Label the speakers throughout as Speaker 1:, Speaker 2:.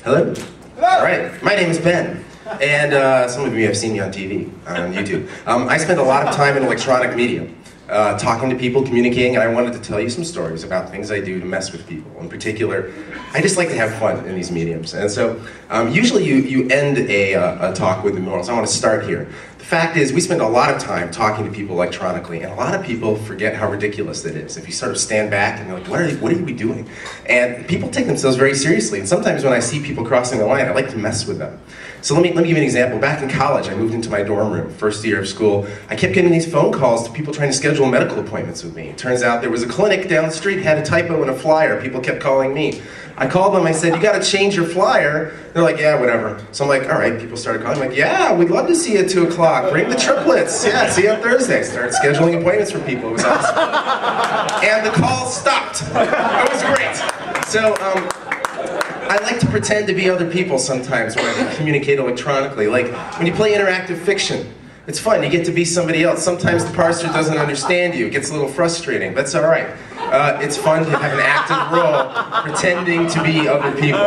Speaker 1: Hello? All right, my name is Ben, and some of you have seen me on TV, on YouTube. I spend a lot of time in electronic media, talking to people, communicating, and I wanted to tell you some stories about things I do to mess with people. In particular, I just like to have fun in these mediums. And so, usually you end a talk with the morals. I want to start here. The fact is, we spend a lot of time talking to people electronically, and a lot of people forget how ridiculous it is. If you sort of stand back and you're like, what are we doing? And people take themselves very seriously, and sometimes when I see people crossing the line, I like to mess with them. So let me give you an example. Back in college, I moved into my dorm room, first year of school. I kept getting these phone calls to people trying to schedule medical appointments with me. It turns out there was a clinic down the street, had a typo in a flyer. People kept calling me. I called them, I said, you gotta change your flyer. They're like, yeah, whatever. So I'm like, all right, people started calling. I'm like, yeah, we'd love to see you at 2 o'clock. Bring the triplets. Yeah, see you on Thursday. Started scheduling appointments for people. It was awesome. And the call stopped. It was great. So, I like to pretend to be other people sometimes when I communicate electronically. Like, when you play interactive fiction, it's fun, you get to be somebody else. Sometimes the parser doesn't understand you, it gets a little frustrating. That's all right. It's fun to have an active role, pretending to be other people.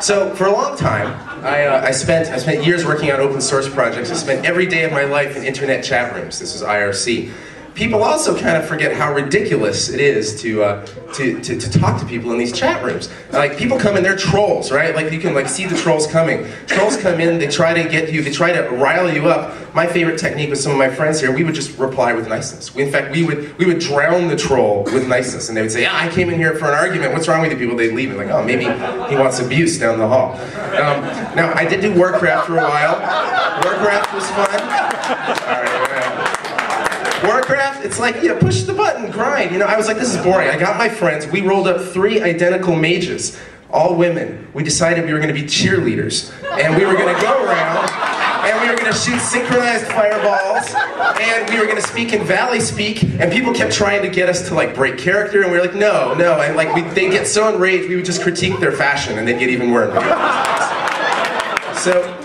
Speaker 1: So for a long time, I spent years working on open source projects. I spent every day of my life in internet chat rooms. This is IRC. People also kind of forget how ridiculous it is to talk to people in these chat rooms. Like, people come in, they're trolls, right? Like, you can like see the trolls coming. Trolls come in, they try to get you, they try to rile you up. My favorite technique with some of my friends here, we would just reply with niceness. In fact, we would drown the troll with niceness, and they would say, yeah, I came in here for an argument, what's wrong with you people? They'd leave, and like, oh, maybe he wants abuse down the hall. Now, I did do Warcraft for a while. Warcraft was fun. All right. Warcraft, it's like, yeah, push the button, grind. You know, I was like, this is boring. I got my friends, we rolled up 3 identical mages, all women. We decided we were going to be cheerleaders, and we were going to go around, and we were going to shoot synchronized fireballs, and we were going to speak in Valley Speak, and people kept trying to get us to like break character, and we were like, no, and like they'd get so enraged, we would just critique their fashion, and they'd get even worse. So,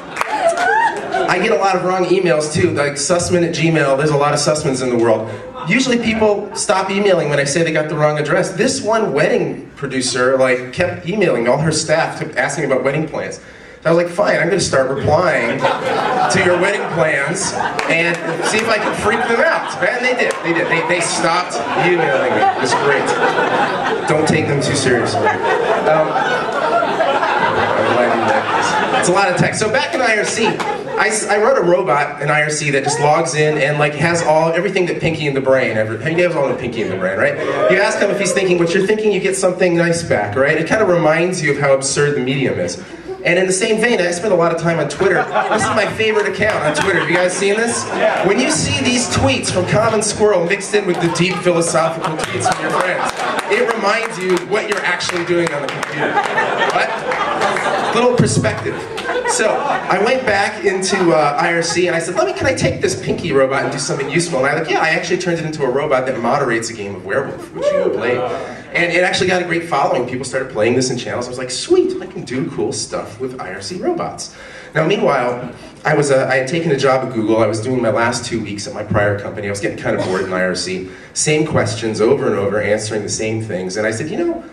Speaker 1: I get a lot of wrong emails too, like Sussman at Gmail. There's a lot of Sussmans in the world. Usually people stop emailing when I say they got the wrong address. This one wedding producer like kept emailing, all her staff kept asking about wedding plans. So I was like, fine, I'm going to start replying to your wedding plans and see if I can freak them out. And they did. They stopped emailing me. It was great. Don't take them too seriously. It's a lot of text. So back in IRC, I wrote a robot in IRC that just logs in and like has everything that Pinky in the Brain ever. You guys all know Pinky in the Brain, right? You ask him if he's thinking what you're thinking, you get something nice back, right? It kind of reminds you of how absurd the medium is. And in the same vein, I spend a lot of time on Twitter. This is my favorite account on Twitter. Have you guys seen this? When you see these tweets from Common Squirrel mixed in with the deep philosophical tweets from your friends, it reminds you what you're actually doing on the computer. What? Little perspective. So I went back into IRC and I said, can I take this Pinky robot and do something useful? And I actually turned it into a robot that moderates a game of Werewolf, which you played. And it actually got a great following. People started playing this in channels. I was like, sweet, I can do cool stuff with IRC robots. Now, meanwhile, I had taken a job at Google. I was doing my last 2 weeks at my prior company. I was getting kind of bored in IRC. Same questions over and over, answering the same things. And I said, you know,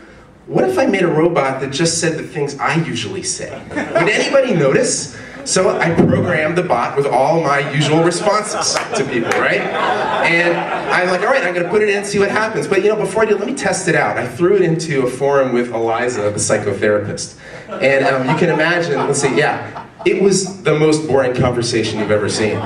Speaker 1: what if I made a robot that just said the things I usually say? Would anybody notice? So I programmed the bot with all my usual responses to people, right? And I'm like, all right, I'm going to put it in and see what happens. But you know, before I do, let me test it out. I threw it into a forum with Eliza, the psychotherapist. And you can imagine, let's see, yeah, it was the most boring conversation you've ever seen.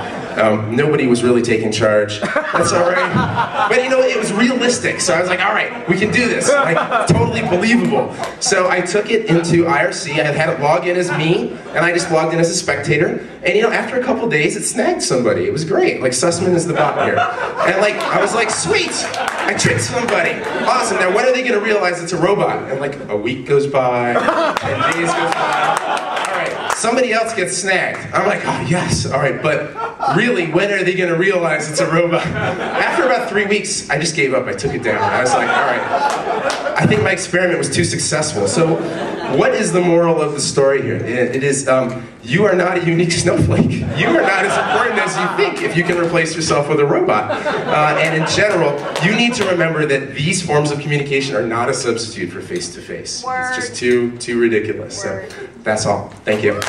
Speaker 1: Nobody was really taking charge. That's all right. But you know, it was realistic. So I was like, all right, we can do this. Like, totally believable. So I took it into IRC. I had it log in as me, and I just logged in as a spectator. And you know, after a couple days, it snagged somebody. It was great. Like, Sussman is the bot here. And like, I was like, sweet, I tricked somebody. Awesome. Now, when are they going to realize it's a robot? And like, a week goes by, 10 days goes by. Somebody else gets snagged. I'm like, oh yes, all right, but really, when are they going to realize it's a robot? After about 3 weeks, I just gave up. I took it down. I was like, all right, I think my experiment was too successful. So what is the moral of the story here? It is, you are not a unique snowflake. You are not as important as you think if you can replace yourself with a robot. And in general, you need to remember that these forms of communication are not a substitute for face-to-face. It's just too ridiculous. So that's all. Thank you.